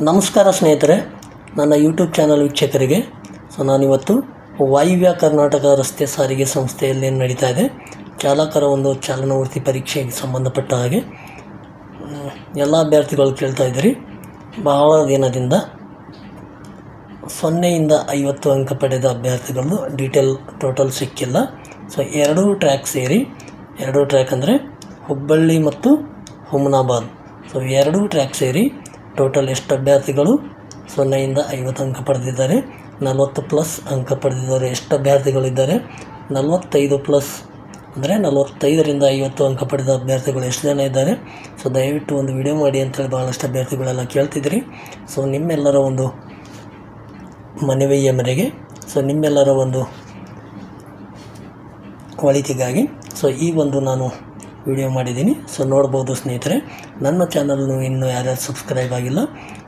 ನಮಸ್ಕಾರ ಸ್ನೇಹಿತರೆ, ನನ್ನ ಯೂಟ್ಯೂಬ್ ಚಾನಲ್ ವೀಕ್ಷಕರಿಗೆ. ನಾನಿವತ್ತು ವಾಯುವ್ಯ ಕರ್ನಾಟಕ ರಸ್ತೆ ಸಾರಿಗೆ ಸಂಸ್ಥೆಯಲ್ಲಿ ನಡೀತಾ ಇದೆ ಚಾಲಕರ ಒಂದು ಚಾಲನಾವೃತ್ತಿ ಪರೀಕ್ಷೆಗೆ ಸಂಬಂಧಪಟ್ಟ ಹಾಗೆ ಎಲ್ಲ ಅಭ್ಯರ್ಥಿಗಳು ಕೇಳ್ತಾ ಇದ್ದೀರಿ. ಬಹಳ ದಿನದಿಂದ 0 ಇಂದ 50 ಅಂಕ ಪಡೆದ ಅಭ್ಯರ್ಥಿಗಳು ಟೋಟಲ್ ಸಿಕ್ಕಿಲ್ಲ. ಎರಡೂ ಟ್ರ್ಯಾಕ್ ಸೇರಿ, ಎರಡೂ ಟ್ರ್ಯಾಕ್ ಅಂದರೆ ಹುಬ್ಬಳ್ಳಿ ಮತ್ತು ಹುಮನಾಬಾದ್, ಎರಡೂ ಟ್ರ್ಯಾಕ್ ಸೇರಿ ಟೋಟಲ್ ಎಷ್ಟು ಅಭ್ಯರ್ಥಿಗಳು 0 ಇಂದ 50 ಅಂಕ ಪಡೆದಿದ್ದಾರೆ? 40+ ಅಂಕ ಪಡೆದಿದ್ದಾರೆ. ಎಷ್ಟು ಅಭ್ಯರ್ಥಿಗಳಿದ್ದಾರೆ? 45+ ಅಂದರೆ 45ರಿಂದ 50 ಅಂಕ ಪಡೆದ ಅಭ್ಯರ್ಥಿಗಳು ಎಷ್ಟು ಜನ ಇದ್ದಾರೆ? ದಯವಿಟ್ಟು ಒಂದು ವಿಡಿಯೋ ಮಾಡಿ ಅಂತೇಳಿ ಭಾಳಷ್ಟು ಅಭ್ಯರ್ಥಿಗಳೆಲ್ಲ ಕೇಳ್ತಿದ್ದೀರಿ. ನಿಮ್ಮೆಲ್ಲರ ಒಂದು ಮನವಿಯ ಮೇರೆಗೆ, ನಿಮ್ಮೆಲ್ಲರ ಒಂದು ಒಳಿತಿಗಾಗಿ ಈ ಒಂದು ನಾನು ವಿಡಿಯೋ ಮಾಡಿದ್ದೀನಿ. ನೋಡ್ಬೋದು ಸ್ನೇಹಿತರೆ, ನನ್ನ ಚಾನಲ್ನು ಇನ್ನೂ ಯಾರ್ಯಾರು ಸಬ್ಸ್ಕ್ರೈಬ್ ಆಗಿಲ್ಲ,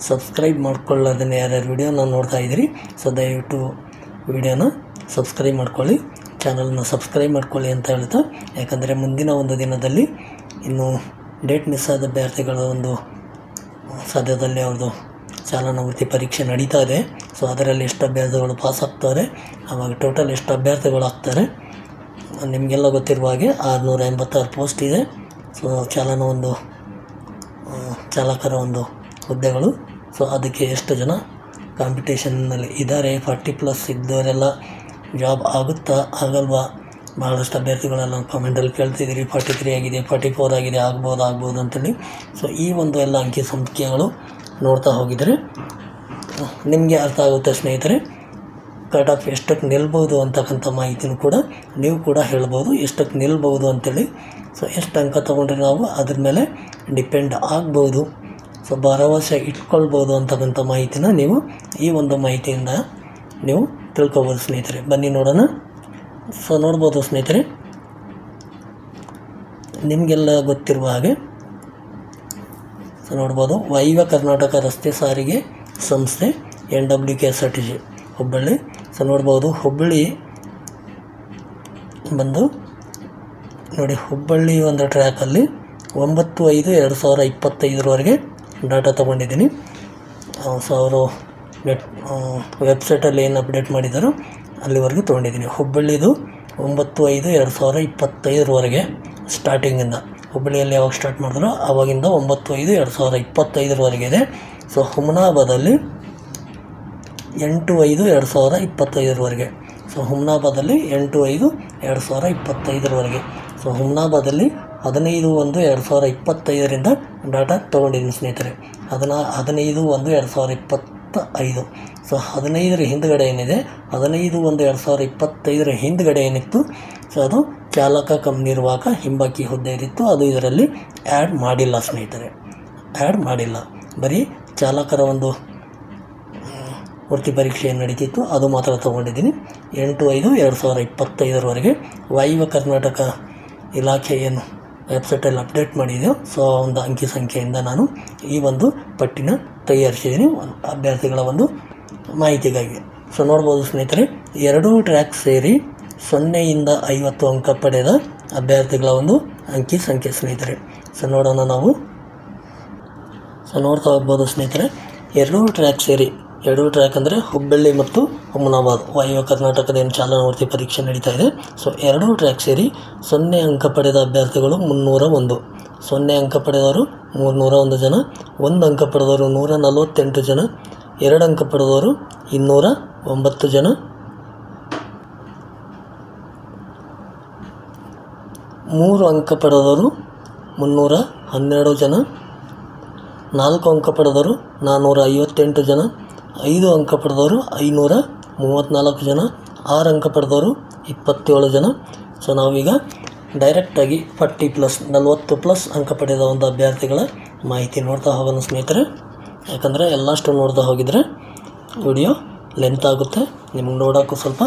ಸಬ್ಸ್ಕ್ರೈಬ್ ಮಾಡ್ಕೊಳ್ಳೋದನ್ನೇ ಯಾರ್ಯಾರು ವಿಡಿಯೋನ ನೋಡ್ತಾ ಇದ್ದೀರಿ, ದಯವಿಟ್ಟು ವಿಡಿಯೋನ ಸಬ್ಸ್ಕ್ರೈಬ್ ಮಾಡ್ಕೊಳ್ಳಿ, ಚಾನಲ್ನ ಸಬ್ಸ್ಕ್ರೈಬ್ ಮಾಡ್ಕೊಳ್ಳಿ ಅಂತ ಹೇಳ್ತಾ. ಯಾಕಂದರೆ ಮುಂದಿನ ಒಂದು ದಿನದಲ್ಲಿ ಇನ್ನು ಡೇಟ್ ಮಿಸ್ ಆದ ಅಭ್ಯರ್ಥಿಗಳ ಒಂದು ಸದ್ಯದಲ್ಲಿ ಅವ್ರದ್ದು ಚಾಲನಾವೃತ್ತಿ ಪರೀಕ್ಷೆ ನಡೀತಾ ಇದೆ. ಅದರಲ್ಲಿ ಎಷ್ಟು ಅಭ್ಯರ್ಥಿಗಳು ಪಾಸ್ ಆಗ್ತಾರೆ, ಆವಾಗ ಟೋಟಲ್ ಎಷ್ಟು ಅಭ್ಯರ್ಥಿಗಳು ಆಗ್ತಾರೆ ನಿಮಗೆಲ್ಲ ಗೊತ್ತಿರುವ ಹಾಗೆ 686 ಪೋಸ್ಟ್ ಇದೆ. ಚಾಲಕರ ಒಂದು ಹುದ್ದೆಗಳು. ಅದಕ್ಕೆ ಎಷ್ಟು ಜನ ಕಾಂಪಿಟೇಷನ್ನಲ್ಲಿ ಇದ್ದಾರೆ? 40+ ಇದ್ದವರೆಲ್ಲ ಜಾಬ್ ಆಗುತ್ತಾ ಆಗಲ್ವಾ? ಭಾಳಷ್ಟು ಅಭ್ಯರ್ಥಿಗಳೆಲ್ಲ ಕಾಮೆಂಟಲ್ಲಿ ಕೇಳ್ತಿದ್ದೀರಿ. 43 ಆಗಿದೆ, 44 ಆಗಿದೆ, ಆಗ್ಬೋದು ಅಂತೇಳಿ. ಈ ಒಂದು ಎಲ್ಲ ಅಂಕಿ ಸಂಖ್ಯೆಗಳು ನೋಡ್ತಾ ಹೋಗಿದರೆ ನಿಮಗೆ ಅರ್ಥ ಆಗುತ್ತೆ ಸ್ನೇಹಿತರೆ. ಕಟ್ ಆಫ್ ಎಷ್ಟಕ್ಕೆ ನಿಲ್ಬೋದು ಅಂತಕ್ಕಂಥ ಮಾಹಿತಿನೂ ಕೂಡ ನೀವು ಕೂಡ ಹೇಳ್ಬೋದು, ಎಷ್ಟಕ್ಕೆ ನಿಲ್ಬೋದು ಅಂತೇಳಿ. ಎಷ್ಟು ಅಂಕ ತೊಗೊಂಡ್ರೆ ನಾವು ಅದ್ರ ಮೇಲೆ ಡಿಪೆಂಡ್ ಆಗ್ಬೋದು, ಭರವಸೆ ಇಟ್ಕೊಳ್ಬೋದು ಅಂತಕ್ಕಂಥ ಮಾಹಿತಿನ ನೀವು ಈ ಒಂದು ಮಾಹಿತಿಯಿಂದ ನೀವು ತಿಳ್ಕೊಬೋದು ಸ್ನೇಹಿತರೆ. ಬನ್ನಿ ನೋಡೋಣ. ನೋಡ್ಬೋದು ಸ್ನೇಹಿತರೆ, ನಿಮಗೆಲ್ಲ ಗೊತ್ತಿರುವ ಹಾಗೆ ನೋಡ್ಬೋದು, ವಾಯುವ್ಯ ಕರ್ನಾಟಕ ರಸ್ತೆ ಸಾರಿಗೆ ಸಂಸ್ಥೆ NWKSRTC ಹುಬ್ಬಳ್ಳಿ. ನೋಡ್ಬೋದು, ಹುಬ್ಬಳ್ಳಿ ಬಂದು ನೋಡಿ, ಹುಬ್ಬಳ್ಳಿ ಒಂದು ಟ್ರ್ಯಾಕಲ್ಲಿ 9/5/2025 ಡಾಟಾ ತೊಗೊಂಡಿದ್ದೀನಿ. ಅವರು ವೆಬ್ಸೈಟಲ್ಲಿ ಏನು ಅಪ್ಡೇಟ್ ಮಾಡಿದ್ದಾರೋ ಅಲ್ಲಿವರೆಗೂ ತೊಗೊಂಡಿದ್ದೀನಿ. ಹುಬ್ಬಳ್ಳಿದು 9/5/2025 ಸ್ಟಾರ್ಟಿಂಗಿಂದ, ಹುಬ್ಬಳ್ಳಿಯಲ್ಲಿ ಯಾವಾಗ ಸ್ಟಾರ್ಟ್ ಮಾಡಿದ್ರೋ ಆವಾಗಿಂದ 9/5/2025 ಇದೆ. ಹುಮನಾಬಾದಲ್ಲಿ 8/5/2025. ಹುಮನಾಬಾದಲ್ಲಿ 8/5/2025. ಹುಮನಾಬಾದಲ್ಲಿ 15/1/2025 ಡಾಟಾ ತೊಗೊಂಡಿದ್ದೀನಿ ಸ್ನೇಹಿತರೆ. 15/1/2025. 15ರ ಹಿಂದ್ಗಡೆ ಏನಿದೆ, 15/1/2025 ಹಿಂದ್ಗಡೆ ಏನಿತ್ತು, ಅದು ಚಾಲಕ ಕಮ್ ನಿರ್ವಾಹಕ ಹಿಂಬಾಕಿ ಹುದ್ದೆ ಇತ್ತು. ಅದು ಇದರಲ್ಲಿ ಆ್ಯಡ್ ಮಾಡಿಲ್ಲ ಸ್ನೇಹಿತರೆ, ಆ್ಯಡ್ ಮಾಡಿಲ್ಲ. ಬರೀ ಚಾಲಕರ ಒಂದು ವೃತ್ತಿ ಪರೀಕ್ಷೆ ನಡೀತಿತ್ತು, ಅದು ಮಾತ್ರ ತೊಗೊಂಡಿದ್ದೀನಿ. 8/5/2025 ವಾಯುವ್ಯ ಕರ್ನಾಟಕ ಇಲಾಖೆ ಏನು ವೆಬ್ಸೈಟಲ್ಲಿ ಅಪ್ಡೇಟ್ ಮಾಡಿದೆಯೋ, ಒಂದು ಅಂಕಿ ಸಂಖ್ಯೆಯಿಂದ ನಾನು ಈ ಒಂದು ಪಟ್ಟಿನ ತಯಾರಿಸಿದ್ದೀನಿ ಅಭ್ಯರ್ಥಿಗಳ ಒಂದು ಮಾಹಿತಿಗಾಗಿ. ನೋಡ್ಬೋದು ಸ್ನೇಹಿತರೆ, ಎರಡೂ ಟ್ರ್ಯಾಕ್ ಸೇರಿ 0 ಇಂದ 50 ಅಂಕ ಪಡೆದ ಅಭ್ಯರ್ಥಿಗಳ ಒಂದು ಅಂಕಿ ಸಂಖ್ಯೆ ಸ್ನೇಹಿತರೆ. ನೋಡೋಣ ನಾವು. ನೋಡ್ತಾ ಹೋಗ್ಬೋದು ಸ್ನೇಹಿತರೆ, ಎರಡೂ ಟ್ರ್ಯಾಕ್ ಸೇರಿ, ಎರಡೂ ಟ್ರ್ಯಾಕ್ ಅಂದರೆ ಹುಬ್ಬಳ್ಳಿ ಮತ್ತು ಹುಮನಾಬಾದ್ ವಾಯುವ್ಯ ಕರ್ನಾಟಕದ ಏನು ಚಾಲನಾವೃತ್ತಿ ಪರೀಕ್ಷೆ ನಡೀತಾ ಇದೆ. ಎರಡೂ ಟ್ರ್ಯಾಕ್ ಸೇರಿ 0 ಅಂಕ ಪಡೆದ ಅಭ್ಯರ್ಥಿಗಳು 301. 0 ಅಂಕ ಪಡೆದವರು 301 ಜನ, 1 ಅಂಕ ಪಡೆದವರು 148 ಜನ, 2 ಅಂಕ ಪಡೆದವರು 209 ಜನ, 3 ಅಂಕ ಪಡೆದವರು 312 ಜನ, 4 ಅಂಕ ಪಡೆದವರು 458 ಜನ, 5 ಅಂಕ ಪಡೆದವರು 534 ಜನ, 6 ಅಂಕ ಪಡೆದವರು 27 ಜನ. ನಾವೀಗ ಡೈರೆಕ್ಟಾಗಿ 40+ ಅಂಕ ಪಡೆದ ಒಂದು ಅಭ್ಯರ್ಥಿಗಳ ಮಾಹಿತಿ ನೋಡ್ತಾ ಹೋಗೋಣ ಸ್ನೇಹಿತರೆ. ಯಾಕಂದರೆ ಎಲ್ಲಷ್ಟು ನೋಡ್ತಾ ಹೋಗಿದರೆ ವಿಡಿಯೋ ಲೆಂತ್ ಆಗುತ್ತೆ, ನಿಮ್ಗೆ ನೋಡೋಕ್ಕೂ ಸ್ವಲ್ಪ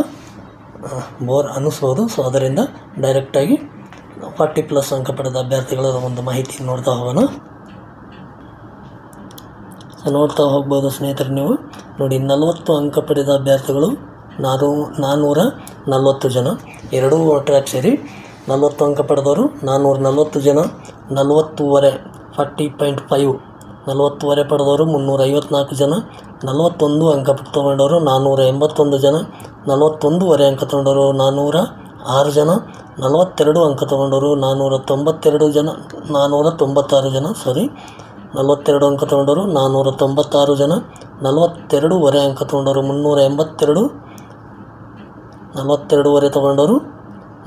ಬೋರ್ ಅನ್ನಿಸ್ಬೋದು. ಅದರಿಂದ ಡೈರೆಕ್ಟಾಗಿ 40+ ಅಂಕ ಪಡೆದ ಅಭ್ಯರ್ಥಿಗಳ ಒಂದು ಮಾಹಿತಿ ನೋಡ್ತಾ ಹೋಗೋಣ. ನೋಡ್ತಾ ಹೋಗ್ಬೋದು ಸ್ನೇಹಿತರೆ. ನೀವು ನೋಡಿ, 40 ಅಂಕ ಪಡೆದ ಅಭ್ಯರ್ಥಿಗಳು 440 ಜನ. ಎರಡೂ ಟ್ರ್ಯಾಕ್ ಸೇರಿ 40 ಅಂಕ ಪಡೆದವರು 440 ಜನ. 40.5 40ವರೆ ಪಡೆದವರು 354 ಜನ, 41 ಅಂಕ ತೊಗೊಂಡವರು 481 ಜನ, 41ವರೆ ಅಂಕ ತೊಗೊಂಡವರು 406 ಜನ, 42 ಅಂಕ ತೊಗೊಂಡವರು 496 ಜನ, 42 ಅಂಕ ತೊಗೊಂಡವರು 496 ಜನ, 42ವರೆ ಅಂಕ ತೊಗೊಂಡವರು 382, 42ವರೆ ತೊಗೊಂಡವರು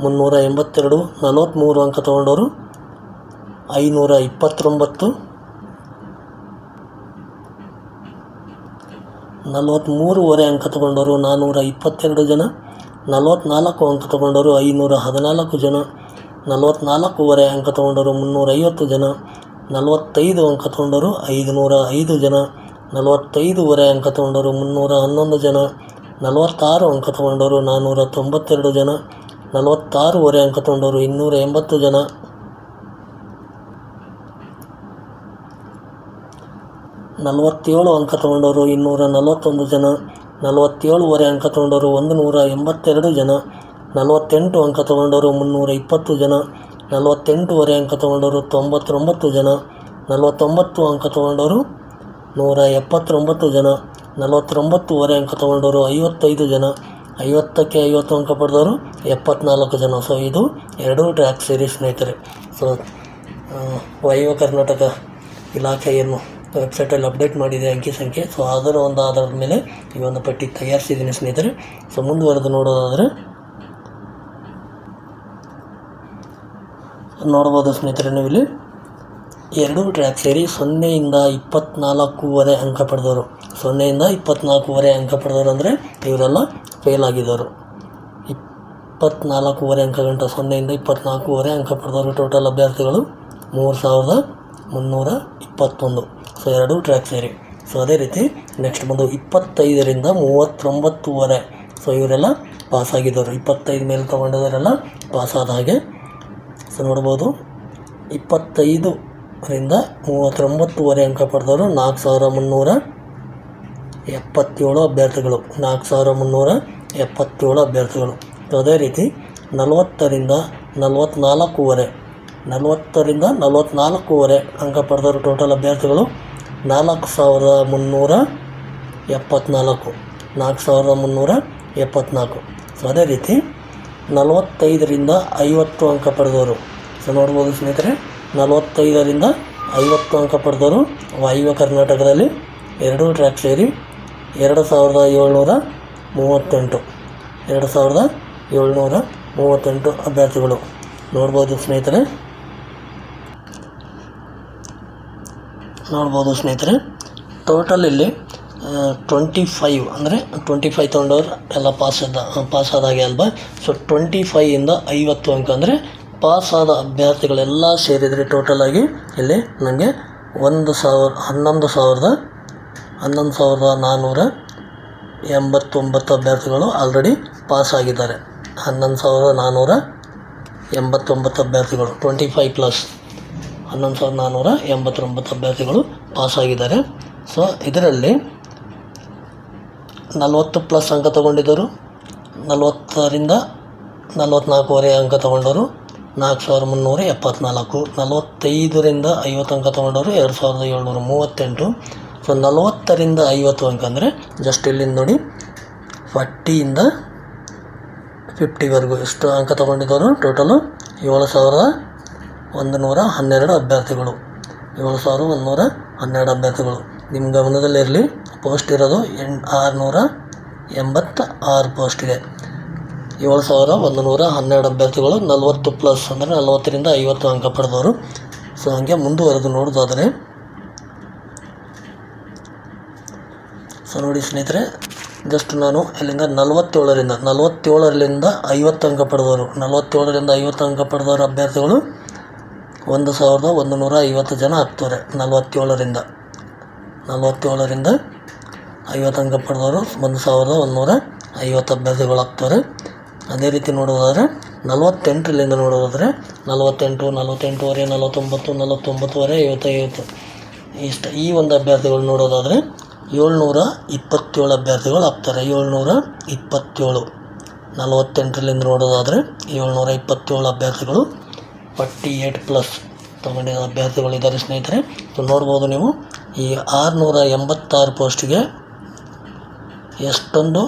382, 43 ಅಂಕ ತೊಗೊಂಡವರು 529, 43ವರೆ ಅಂಕ ತೊಗೊಂಡವರು 422 ಜನ, 44 ಅಂಕ ತೊಗೊಂಡವರು 514 ಜನ, 44ವರೆ ಅಂಕ ತೊಗೊಂಡವರು 350 ಜನ, 45 ಅಂಕ ತೊಗೊಂಡವರು 505 ಜನ, 45ವರೆ ಅಂಕ ತೊಗೊಂಡವರು 311 ಜನ, 46 ಅಂಕ ತೊಗೊಂಡವರು 492 ಜನ, 46ವರೆ ಅಂಕ ತೊಗೊಂಡವರು 280 ಜನ, 47 ಅಂಕ ತೊಗೊಂಡವರು 241 ಜನ, 47ವರೆ ಅಂಕ ತೊಗೊಂಡವರು 182 ಜನ, 48 ಅಂಕ ತೊಗೊಂಡವರು 320 ಜನ, 48ವರೆ ಅಂಕ ತೊಗೊಂಡವರು 99 ಜನ, 49 ಅಂಕ ತೊಗೊಂಡವರು 179 ಜನ, 49ವರೆ ಅಂಕ ತೊಗೊಂಡವರು 55 ಜನ, 50ಕ್ಕೆ 50 ಅಂಕ ಪಡೆದವರು 74 ಜನ. ಸೊ ಇದು 2 ಟ್ರ್ಯಾಕ್ ಸೀರೀಸ್ ಸ್ನೇಹಿತರೆ. ಸೊ ವಾಯುವ್ಯ ಕರ್ನಾಟಕ ಇಲಾಖೆಯನ್ನು ವೆಬ್ಸೈಟಲ್ಲಿ ಅಪ್ಡೇಟ್ ಮಾಡಿದೆ ಅಂಕಿ ಸಂಖ್ಯೆ. ಸೊ ಅದರ ಒಂದು ಆಧಾರದ ಮೇಲೆ ಈ ಒಂದು ಪಟ್ಟಿ ತಯಾರಿಸಿದ್ದೀನಿ ಸ್ನೇಹಿತರೆ. ಸೊ ಮುಂದುವರೆದು ನೋಡೋದಾದರೆ ನೋಡ್ಬೋದು ಸ್ನೇಹಿತರೆ, ನೀವು ಇಲ್ಲಿ 2 ಟ್ರ್ಯಾಕ್ ಸೇರಿ 0ಇಂದ 24ವರೆ ಅಂಕ ಪಡೆದವರು, 0ಇಂದ 24ವರೆ ಅಂಕ ಪಡೆದವರು ಅಂದರೆ ಇವರೆಲ್ಲ ಫೇಲ್ ಆಗಿದ್ದವರು. 24ವರೆ ಅಂಕ ಗಂಟ 0ಇಂದ 24ವರೆ ಅಂಕ ಪಡೆದವರು ಟೋಟಲ್ ಅಭ್ಯರ್ಥಿಗಳು 3321. ಸೊ 2 ಟ್ರ್ಯಾಕ್ ಸೇರಿ. ಸೊ ಅದೇ ರೀತಿ ನೆಕ್ಸ್ಟ್ ಬಂದು 25ರಿಂದ 39ವರೆ. ಸೊ ಇವರೆಲ್ಲ ಪಾಸಾಗಿದ್ದವರು, 25 ಮೇಲೆ ತೊಗೊಂಡಿದ್ದವರೆಲ್ಲ ಪಾಸಾದ ಹಾಗೆ. ಸೊ ನೋಡ್ಬೋದು 25ರಿಂದ 39ವರೆ ಅಂಕ ಪಡೆದವರು 4377 ಅಭ್ಯರ್ಥಿಗಳು, 4377 ಅಭ್ಯರ್ಥಿಗಳು. ಸೊ ಅದೇ ರೀತಿ 40ರಿಂದ 44ವರೆ, 40ರಿಂದ 44ವರೆ ಅಂಕ ಪಡೆದವರು ಟೋಟಲ್ ಅಭ್ಯರ್ಥಿಗಳು 4374, 4374. ಸೊ ಅದೇ ರೀತಿ 45ರಿಂದ 50 ಅಂಕ ಪಡೆದವರು. ಸೊ ನೋಡ್ಬೋದು ಸ್ನೇಹಿತರೆ, 45ರಿಂದ 50 ಅಂಕ ಪಡೆದವರು ವಾಯುವ್ಯ ಕರ್ನಾಟಕದಲ್ಲಿ 2 ಟ್ರ್ಯಾಕ್ ಸೇರಿ 2738, 2738 ಅಭ್ಯರ್ಥಿಗಳು. ನೋಡ್ಬೋದು ಸ್ನೇಹಿತರೆ ಟೋಟಲ್ ಇಲ್ಲಿ 25 ಅಂದರೆ 25 ತೊಗೊಂಡವ್ರು ಎಲ್ಲ ಪಾಸಾದಾಗೆ ಅಲ್ವಾ. ಸೊ 25ಇಂದ 50 ಅಂಕ ಅಂದರೆ ಪಾಸಾದ ಅಭ್ಯರ್ಥಿಗಳೆಲ್ಲ ಸೇರಿದರೆ ಟೋಟಲಾಗಿ ಇಲ್ಲಿ ನನಗೆ 11,489 ಅಭ್ಯರ್ಥಿಗಳು ಆಲ್ರೆಡಿ ಪಾಸಾಗಿದ್ದಾರೆ. 11,489 ಅಭ್ಯರ್ಥಿಗಳು 25 ಪ್ಲಸ್ 11,489 ಅಭ್ಯರ್ಥಿಗಳು ಪಾಸಾಗಿದ್ದಾರೆ. ಸೊ ಇದರಲ್ಲಿ 40 ಪ್ಲಸ್ ಅಂಕ ತೊಗೊಂಡಿದ್ದರು, 40ರಿಂದ 44ವರೆ ಅಂಕ ತೊಗೊಂಡವರು 4374, 45ರಿಂದ 50 ಅಂಕ ತೊಗೊಂಡವರು 2738. ಸೊ 40ರಿಂದ 50 ಅಂಕ ಅಂದರೆ ಜಸ್ಟ್ ಇಲ್ಲಿಂದ ನೋಡಿ 40ಇಂದ 50ವರೆಗೂ ಎಷ್ಟು ಅಂಕ ತೊಗೊಂಡಿದ್ದವರು ಟೋಟಲು 7112 ಅಭ್ಯರ್ಥಿಗಳು, 7112 ಅಭ್ಯರ್ಥಿಗಳು. ನಿಮ್ಮ ಗಮನದಲ್ಲಿರಲಿ, ಪೋಸ್ಟ್ ಇರೋದು 686 ಪೋಸ್ಟ್ ಇದೆ. 7112 ಅಭ್ಯರ್ಥಿಗಳು 40 ಪ್ಲಸ್ ಅಂದರೆ 40ರಿಂದ 50 ಅಂಕ ಪಡೆದವರು. ಸೊ ಹಾಗೆ ಮುಂದುವರೆದು ನೋಡೋದಾದರೆ ಸೊ ನೋಡಿ ಸ್ನೇಹಿತರೆ, ಜಸ್ಟ್ ನಾನು ಇಲ್ಲಿಂದ 47ರಿಂದ 50 ಅಂಕ ಪಡೆದವರು, 47ರಿಂದ 50 ಅಂಕ ಪಡೆದವರು ಅಭ್ಯರ್ಥಿಗಳು 1150 ಜನ ಆಗ್ತಾರೆ. 47ರಿಂದ 50 ಅಂಕ ಪಡೆದವರು 1150 ಅಭ್ಯರ್ಥಿಗಳು ಆಗ್ತಾರೆ. ಅದೇ ರೀತಿ ನೋಡೋದಾದರೆ 48ರಿಂದ ನೋಡೋದಾದರೆ 48, 48ವರೆ, 49, 49ವರೆ, 50 ಇಷ್ಟು ಈ ಒಂದು ಅಭ್ಯರ್ಥಿಗಳು ನೋಡೋದಾದರೆ 727 ಅಭ್ಯರ್ಥಿಗಳು ಆಗ್ತಾರೆ. 727 48ರಿಂದ ನೋಡೋದಾದರೆ 727 ಅಭ್ಯರ್ಥಿಗಳು 48 ಪ್ಲಸ್ ತೊಗೊಂಡಿರೋ ಅಭ್ಯರ್ಥಿಗಳಿದ್ದಾರೆ ಸ್ನೇಹಿತರೆ. ಸೊ ನೋಡ್ಬೋದು ನೀವು ಈ 686 ಪೋಸ್ಟ್ಗೆ ಎಷ್ಟೊಂದು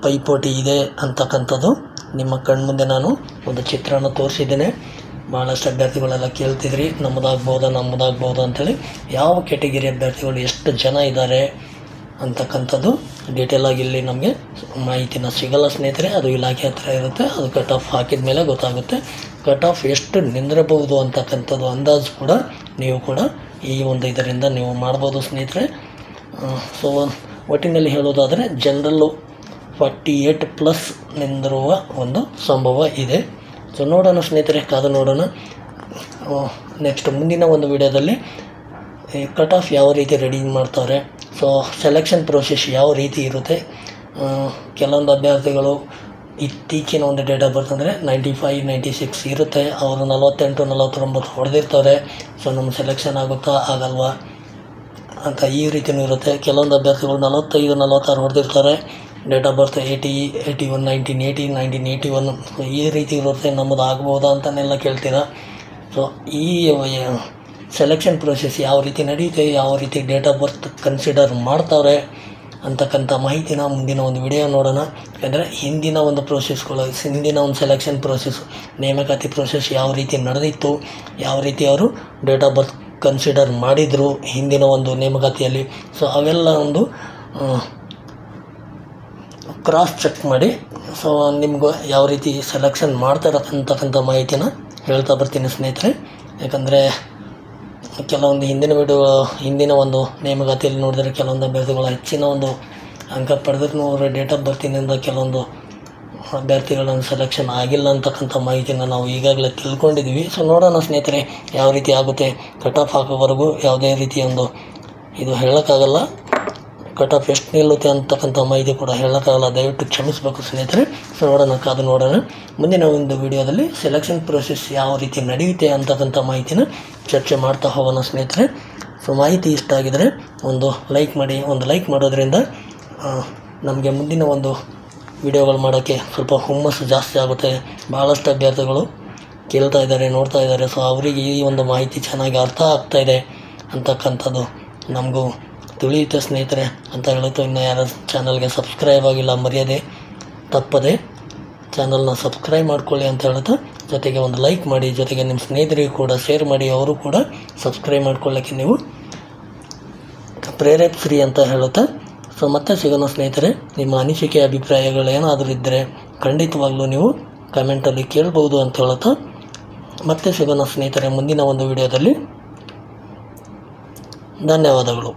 ಪೈಪೋಟಿ ಇದೆ ಅಂತಕ್ಕಂಥದ್ದು ನಿಮ್ಮ ಕಣ್ಮುಂದೆ ನಾನು ಒಂದು ಚಿತ್ರನ ತೋರಿಸಿದ್ದೇನೆ. ಭಾಳಷ್ಟು ಅಭ್ಯರ್ಥಿಗಳೆಲ್ಲ ಕೇಳ್ತಿದ್ರಿ ನಮ್ಮದಾಗ್ಬೋದಾ ಅಂಥೇಳಿ. ಯಾವ ಕ್ಯಾಟಗಿರಿ ಅಭ್ಯರ್ಥಿಗಳು ಎಷ್ಟು ಜನ ಇದ್ದಾರೆ ಅಂತಕ್ಕಂಥದ್ದು ಡೀಟೇಲಾಗಿ ಇಲ್ಲಿ ನಮಗೆ ಮಾಹಿತಿನ ಸಿಗಲ್ಲ ಸ್ನೇಹಿತರೆ. ಅದು ಇಲಾಖೆ ಹತ್ರ ಇರುತ್ತೆ. ಅದು ಕಟ್ ಆಫ್ ಹಾಕಿದ ಮೇಲೆ ಗೊತ್ತಾಗುತ್ತೆ. ಕಟ್ ಆಫ್ ಎಷ್ಟು ನಿಂದಿರಬಹುದು ಅಂತಕ್ಕಂಥದ್ದು ಅಂದಾಜು ಕೂಡ ನೀವು ಕೂಡ ಈ ಒಂದು ಇದರಿಂದ ನೀವು ಮಾಡ್ಬೋದು ಸ್ನೇಹಿತರೆ. ಸೊ ಒಟ್ಟಿನಲ್ಲಿ ಹೇಳೋದಾದರೆ ಜನರಲ್ಲು 48+ ನಿಂದಿರುವ ಒಂದು ಸಂಭವ ಇದೆ. ಸೊ ನೋಡೋಣ ಸ್ನೇಹಿತರೆ, ಕಾದು ನೋಡೋಣ. ನೆಕ್ಸ್ಟ್ ಮುಂದಿನ ಒಂದು ವಿಡಿಯೋದಲ್ಲಿ ಕಟ್ ಆಫ್ ಯಾವ ರೀತಿ ರೆಡಿ ಮಾಡ್ತಾರೆ, ಸೊ ಸೆಲೆಕ್ಷನ್ ಪ್ರೋಸೆಸ್ ಯಾವ ರೀತಿ ಇರುತ್ತೆ. ಕೆಲವೊಂದು ಅಭ್ಯರ್ಥಿಗಳು ಇತ್ತೀಚಿನ ಒಂದು ಡೇಟ್ ಆಫ್ ಬರ್ತ್ ಅಂದರೆ 95, 96 ಇರುತ್ತೆ. ಅವರು 48, 49 ಹೊಡೆದಿರ್ತಾರೆ. ಸೊ ನಮ್ಮ ಸೆಲೆಕ್ಷನ್ ಆಗುತ್ತಾ ಆಗಲ್ವಾ ಅಂತ ಈ ರೀತಿಯೂ ಇರುತ್ತೆ. ಕೆಲವೊಂದು ಅಭ್ಯರ್ಥಿಗಳು 45, 46 ಹೊಡೆದಿರ್ತಾರೆ. ಡೇಟ್ ಆಫ್ ಬರ್ತ್ 80, 81, 1980, 1981 ಈ ರೀತಿ ಇರುತ್ತೆ. ನಮ್ಮದು ಆಗ್ಬೋದಾ ಅಂತಲೇ ಕೇಳ್ತೀರಾ. ಸೊ ಈ ಸೆಲೆಕ್ಷನ್ ಪ್ರೊಸೆಸ್ ಯಾವ ರೀತಿ ನಡೆಯುತ್ತೆ, ಯಾವ ರೀತಿ ಡೇಟ್ ಆಫ್ ಬರ್ತ್ ಕನ್ಸಿಡರ್ ಮಾಡ್ತಾರೆ ಅಂತಕ್ಕಂಥ ಮಾಹಿತಿನ ಮುಂದಿನ ಒಂದು ವಿಡಿಯೋ ನೋಡೋಣ. ಯಾಕಂದರೆ ಹಿಂದಿನ ಒಂದು ಪ್ರೋಸೆಸ್ಗಳು, ಹಿಂದಿನ ಒಂದು ಸೆಲೆಕ್ಷನ್ ಪ್ರೋಸೆಸ್, ನೇಮಕಾತಿ ಪ್ರೋಸೆಸ್ ಯಾವ ರೀತಿ ನಡೆದಿತ್ತು, ಯಾವ ರೀತಿ ಅವರು ಡೇಟ್ ಆಫ್ ಬರ್ತ್ ಕನ್ಸಿಡರ್ ಮಾಡಿದರು ಹಿಂದಿನ ಒಂದು ನೇಮಕಾತಿಯಲ್ಲಿ. ಸೊ ಅವೆಲ್ಲ ಒಂದು ಕ್ರಾಸ್ ಚೆಕ್ ಮಾಡಿ ಸೊ ನಿಮ್ಗೆ ಯಾವ ರೀತಿ ಸೆಲೆಕ್ಷನ್ ಮಾಡ್ತಾರೆ ಅಂತಕ್ಕಂಥ ಮಾಹಿತಿನ ಹೇಳ್ತಾ ಬರ್ತೀನಿ ಸ್ನೇಹಿತರೆ. ಯಾಕಂದರೆ ಕೆಲವೊಂದು ಹಿಂದಿನ ಒಂದು ನೇಮಕಾತಿಯಲ್ಲಿ ನೋಡಿದರೆ ಕೆಲವೊಂದು ಅಭ್ಯರ್ಥಿಗಳು ಹೆಚ್ಚಿನ ಒಂದು ಅಂಕ ಪಡೆದ್ರೂ ಅವರ ಡೇಟ್ ಆಫ್ ಬರ್ತಿನಿಂದ ಕೆಲವೊಂದು ಅಭ್ಯರ್ಥಿಗಳನ್ನು ಸೆಲೆಕ್ಷನ್ ಆಗಿಲ್ಲ ಅಂತಕ್ಕಂಥ ಮಾಹಿತಿನ ನಾವು ಈಗಾಗಲೇ ತಿಳ್ಕೊಂಡಿದ್ದೀವಿ. ಸೊ ನೋಡೋಣ ಸ್ನೇಹಿತರೆ ಯಾವ ರೀತಿ ಆಗುತ್ತೆ. ಕಟ್ ಆಫ್ ಹಾಕೋವರೆಗೂ ಯಾವುದೇ ರೀತಿಯ ಒಂದು ಇದು ಹೇಳೋಕ್ಕಾಗಲ್ಲ. ಕಟ್ ಆಫ್ ಎಷ್ಟು ನಿಲ್ಲುತ್ತೆ ಅಂತಕ್ಕಂಥ ಮಾಹಿತಿ ಕೂಡ ಹೇಳೋಕ್ಕಾಗಲ್ಲ. ದಯವಿಟ್ಟು ಕ್ಷಮಿಸಬೇಕು ಸ್ನೇಹಿತರೆ. ಸೊ ನೋಡೋಣ, ಕಾದು ನೋಡೋಣ. ಮುಂದಿನ ಒಂದು ವಿಡಿಯೋದಲ್ಲಿ ಸೆಲೆಕ್ಷನ್ ಪ್ರೊಸೆಸ್ ಯಾವ ರೀತಿ ನಡೆಯುತ್ತೆ ಅಂತಕ್ಕಂಥ ಮಾಹಿತಿನ ಚರ್ಚೆ ಮಾಡ್ತಾ ಹೋಗೋಣ ಸ್ನೇಹಿತರೆ. ಸೊ ಮಾಹಿತಿ ಇಷ್ಟ ಆಗಿದರೆ ಒಂದು ಲೈಕ್ ಮಾಡಿ. ಒಂದು ಲೈಕ್ ಮಾಡೋದ್ರಿಂದ ನಮಗೆ ಮುಂದಿನ ಒಂದು ವಿಡಿಯೋಗಳು ಮಾಡೋಕ್ಕೆ ಸ್ವಲ್ಪ ಹುಮ್ಮಸ್ಸು ಜಾಸ್ತಿ ಆಗುತ್ತೆ. ಭಾಳಷ್ಟು ಅಭ್ಯರ್ಥಿಗಳು ಕೇಳ್ತಾ ಇದ್ದಾರೆ, ನೋಡ್ತಾ ಇದ್ದಾರೆ. ಸೊ ಅವರಿಗೆ ಈ ಒಂದು ಮಾಹಿತಿ ಚೆನ್ನಾಗಿ ಅರ್ಥ ಆಗ್ತಾಯಿದೆ ಅಂತಕ್ಕಂಥದ್ದು ನಮಗೂ ತಿಳಿಯುತ್ತೆ ಸ್ನೇಹಿತರೆ ಅಂತ ಹೇಳುತ್ತೆ. ಇನ್ನು ಯಾರು ಚಾನಲ್ಗೆ ಸಬ್ಸ್ಕ್ರೈಬ್ ಆಗಿಲ್ಲ ಮರ್ಯಾದೆ ತಪ್ಪದೆ ಚಾನಲ್ನ ಸಬ್ಸ್ಕ್ರೈಬ್ ಮಾಡ್ಕೊಳ್ಳಿ ಅಂತ ಹೇಳುತ್ತಾ, ಜೊತೆಗೆ ಒಂದು ಲೈಕ್ ಮಾಡಿ, ಜೊತೆಗೆ ನಿಮ್ಮ ಸ್ನೇಹಿತರಿಗೂ ಕೂಡ ಶೇರ್ ಮಾಡಿ, ಅವರು ಕೂಡ ಸಬ್ಸ್ಕ್ರೈಬ್ ಮಾಡ್ಕೊಳ್ಳೋಕ್ಕೆ ನೀವು ಪ್ರೇರೇಪಿಸ್ರಿ ಅಂತ ಹೇಳುತ್ತಾ. ಸೊ ಮತ್ತೆ ಸಿಗೋಣ ಸ್ನೇಹಿತರೆ. ನಿಮ್ಮ ಅನಿಸಿಕೆ ಅಭಿಪ್ರಾಯಗಳು ಏನಾದರೂ ಇದ್ದರೆ ಖಂಡಿತವಾಗ್ಲೂ ನೀವು ಕಮೆಂಟಲ್ಲಿ ಕೇಳ್ಬೋದು ಅಂತ ಹೇಳುತ್ತಾ ಮತ್ತೆ ಸಿಗೋಣ ಸ್ನೇಹಿತರೆ ಮುಂದಿನ ಒಂದು ವಿಡಿಯೋದಲ್ಲಿ. ಧನ್ಯವಾದಗಳು.